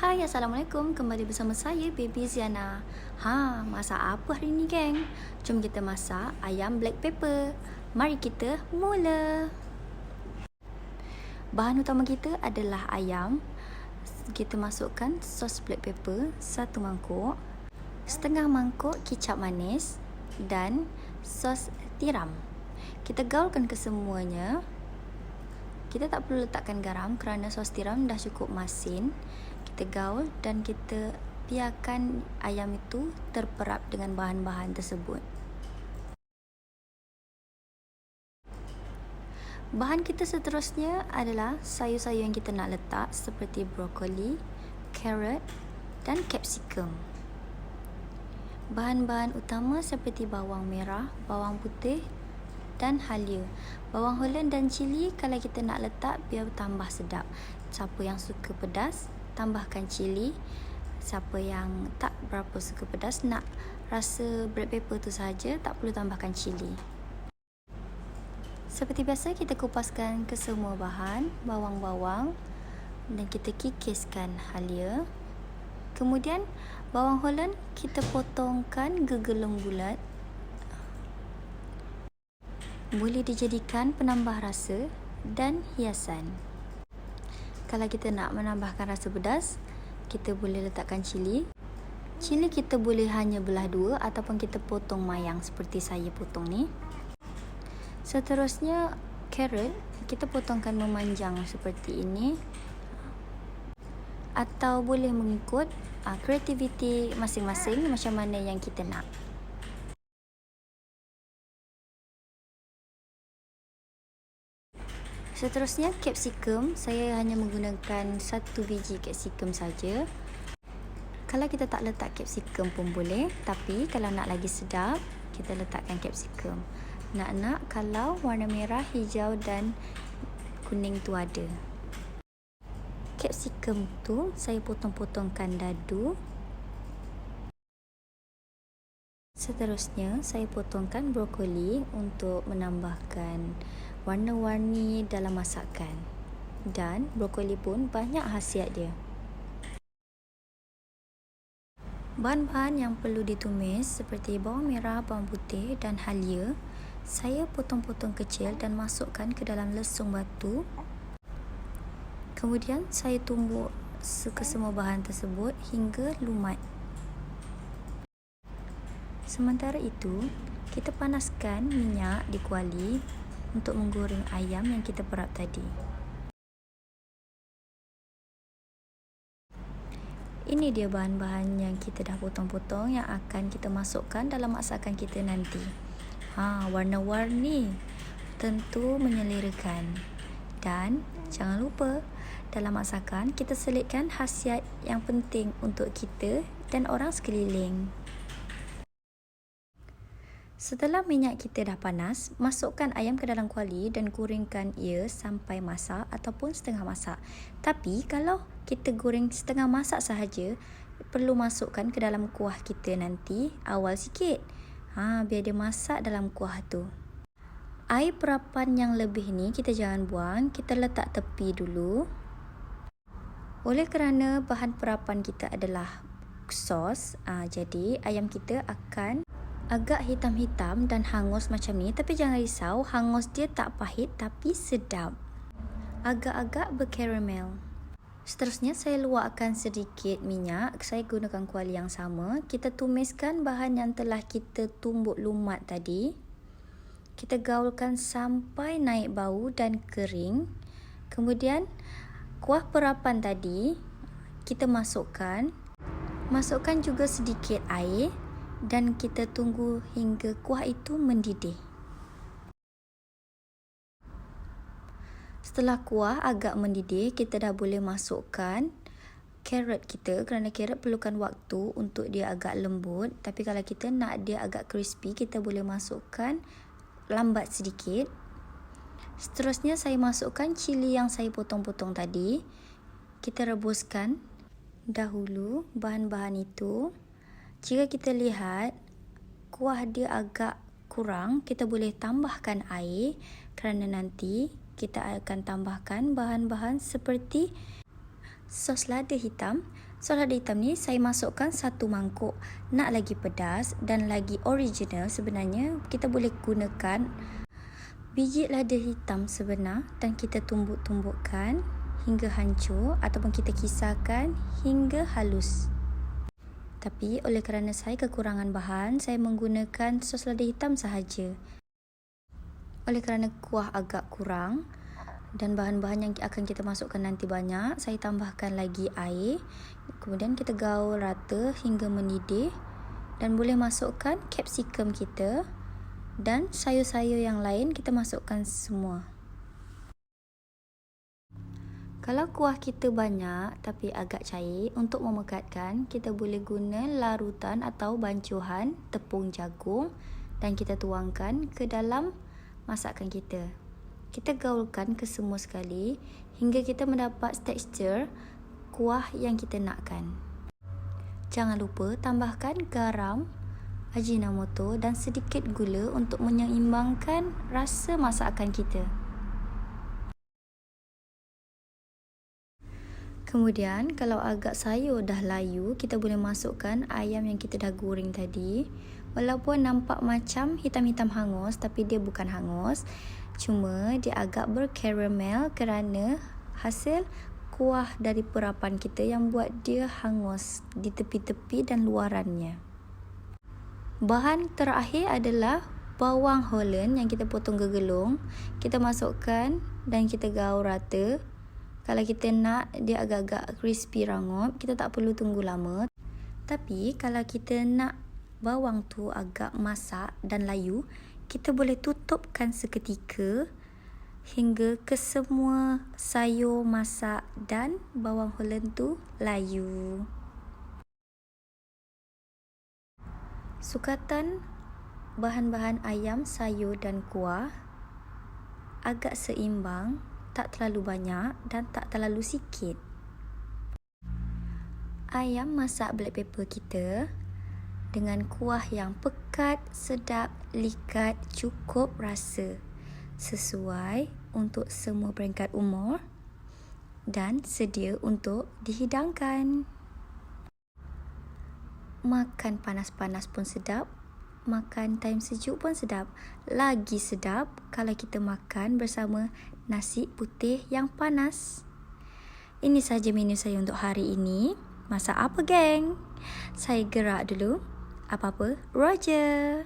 Hai, Assalamualaikum. Kembali bersama saya, Baby Ziana. Masak apa hari ni, geng? Jom kita masak ayam black pepper. Mari kita mula. Bahan utama kita adalah ayam. Kita masukkan sos black pepper 1 mangkuk, setengah mangkuk kicap manis dan sos tiram. Kita gaulkan kesemuanya. Kita tak perlu letakkan garam kerana sos tiram dah cukup masin. Kita gaul dan kita biarkan ayam itu terperap dengan bahan-bahan tersebut. Bahan kita seterusnya adalah sayur-sayur yang kita nak letak seperti brokoli, carrot dan capsicum. Bahan-bahan utama seperti bawang merah, bawang putih dan halia. Bawang holland dan cili kalau kita nak letak biar tambah sedap. Siapa yang suka pedas, tambahkan cili. Siapa yang tak berapa suka pedas, nak rasa black pepper tu saja, tak perlu tambahkan cili. Seperti biasa, kita kupaskan ke semua bahan, bawang-bawang, dan kita kikiskan halia. Kemudian bawang holland kita potongkan gegelung bulat. Boleh dijadikan penambah rasa dan hiasan. Kalau kita nak menambahkan rasa pedas, kita boleh letakkan cili. Cili kita boleh hanya belah 2 ataupun kita potong mayang seperti saya potong ni. Seterusnya, carrot kita potongkan memanjang seperti ini. Atau boleh mengikut kreativiti masing-masing macam mana yang kita nak. Seterusnya, capsicum. Saya hanya menggunakan 1 biji capsicum saja. Kalau kita tak letak capsicum pun boleh, tapi kalau nak lagi sedap, kita letakkan capsicum. Nak kalau warna merah, hijau dan kuning tu ada. Capsicum tu saya potong-potongkan dadu. Seterusnya, saya potongkan brokoli untuk menambahkan warna-warni dalam masakan. Dan brokoli pun banyak khasiat dia. Bahan-bahan yang perlu ditumis seperti bawang merah, bawang putih dan halia, saya potong-potong kecil dan masukkan ke dalam lesung batu. Kemudian saya tumbuk ke semua bahan tersebut hingga lumat. Sementara itu, kita panaskan minyak di kuali untuk menggoreng ayam yang kita perap tadi. Ini dia bahan-bahan yang kita dah potong-potong yang akan kita masukkan dalam masakan kita nanti. Warna-warni tentu menyelerakan. Dan jangan lupa, dalam masakan kita selitkan khasiat yang penting untuk kita dan orang sekeliling. Setelah minyak kita dah panas, masukkan ayam ke dalam kuali dan gorengkan ia sampai masak ataupun setengah masak. Tapi kalau kita goreng setengah masak sahaja, perlu masukkan ke dalam kuah kita nanti awal sikit. Biar dia masak dalam kuah tu. Air perapan yang lebih ni kita jangan buang, kita letak tepi dulu. Oleh kerana bahan perapan kita adalah sos, jadi ayam kita akan agak hitam-hitam dan hangus macam ni. Tapi jangan risau, hangus dia tak pahit tapi sedap. Agak-agak berkaramel. Seterusnya, saya luakkan sedikit minyak. Saya gunakan kuali yang sama. Kita tumiskan bahan yang telah kita tumbuk lumat tadi. Kita gaulkan sampai naik bau dan kering. Kemudian, kuah perapan tadi kita masukkan. Masukkan juga sedikit air dan kita tunggu hingga kuah itu mendidih. Setelah kuah agak mendidih, kita dah boleh masukkan carrot kita kerana carrot perlukan waktu untuk dia agak lembut. Tapi kalau kita nak dia agak crispy, kita boleh masukkan lambat sedikit. Seterusnya, saya masukkan cili yang saya potong-potong tadi. Kita rebuskan dahulu bahan-bahan itu. Jika kita lihat kuah dia agak kurang, kita boleh tambahkan air kerana nanti kita akan tambahkan bahan-bahan seperti sos lada hitam, sos lada hitam ni saya masukkan 1 mangkuk. Nak lagi pedas dan lagi original, sebenarnya kita boleh gunakan biji lada hitam sebenar dan kita tumbuk-tumbukkan hingga hancur ataupun kita kisarkan hingga halus. Tapi oleh kerana saya kekurangan bahan, saya menggunakan sos lada hitam sahaja. Oleh kerana kuah agak kurang dan bahan-bahan yang akan kita masukkan nanti banyak, saya tambahkan lagi air. Kemudian kita gaul rata hingga mendidih dan boleh masukkan capsicum kita dan sayur-sayur yang lain kita masukkan semua. Kalau kuah kita banyak tapi agak cair, untuk memekatkan kita boleh guna larutan atau bancuhan tepung jagung dan kita tuangkan ke dalam masakan kita. Kita gaulkan ke semua sekali hingga kita mendapat tekstur kuah yang kita nakkan. Jangan lupa tambahkan garam, ajinomoto dan sedikit gula untuk menyeimbangkan rasa masakan kita. Kemudian kalau agak sayur dah layu, kita boleh masukkan ayam yang kita dah goreng tadi. Walaupun nampak macam hitam-hitam hangus, tapi dia bukan hangus. Cuma dia agak berkaramel kerana hasil kuah dari perapan kita yang buat dia hangus di tepi-tepi dan luarannya. Bahan terakhir adalah bawang Holland yang kita potong gegelung. Kita masukkan dan kita gaul rata. Kalau kita nak dia agak-agak crispy rangup, kita tak perlu tunggu lama. Tapi kalau kita nak bawang tu agak masak dan layu, kita boleh tutupkan seketika hingga ke semua sayur masak dan bawang Holland tu layu. Sukatan bahan-bahan ayam, sayur dan kuah agak seimbang. Tak terlalu banyak dan tak terlalu sikit. Ayam masak black pepper kita dengan kuah yang pekat, sedap, likat, cukup rasa. Sesuai untuk semua peringkat umur dan sedia untuk dihidangkan. Makan panas-panas pun sedap. Makan time sejuk pun sedap. Lagi sedap kalau kita makan bersama nasi putih yang panas. Ini sahaja menu saya untuk hari ini. Masak apa, geng? Saya gerak dulu. Apa-apa, Roger.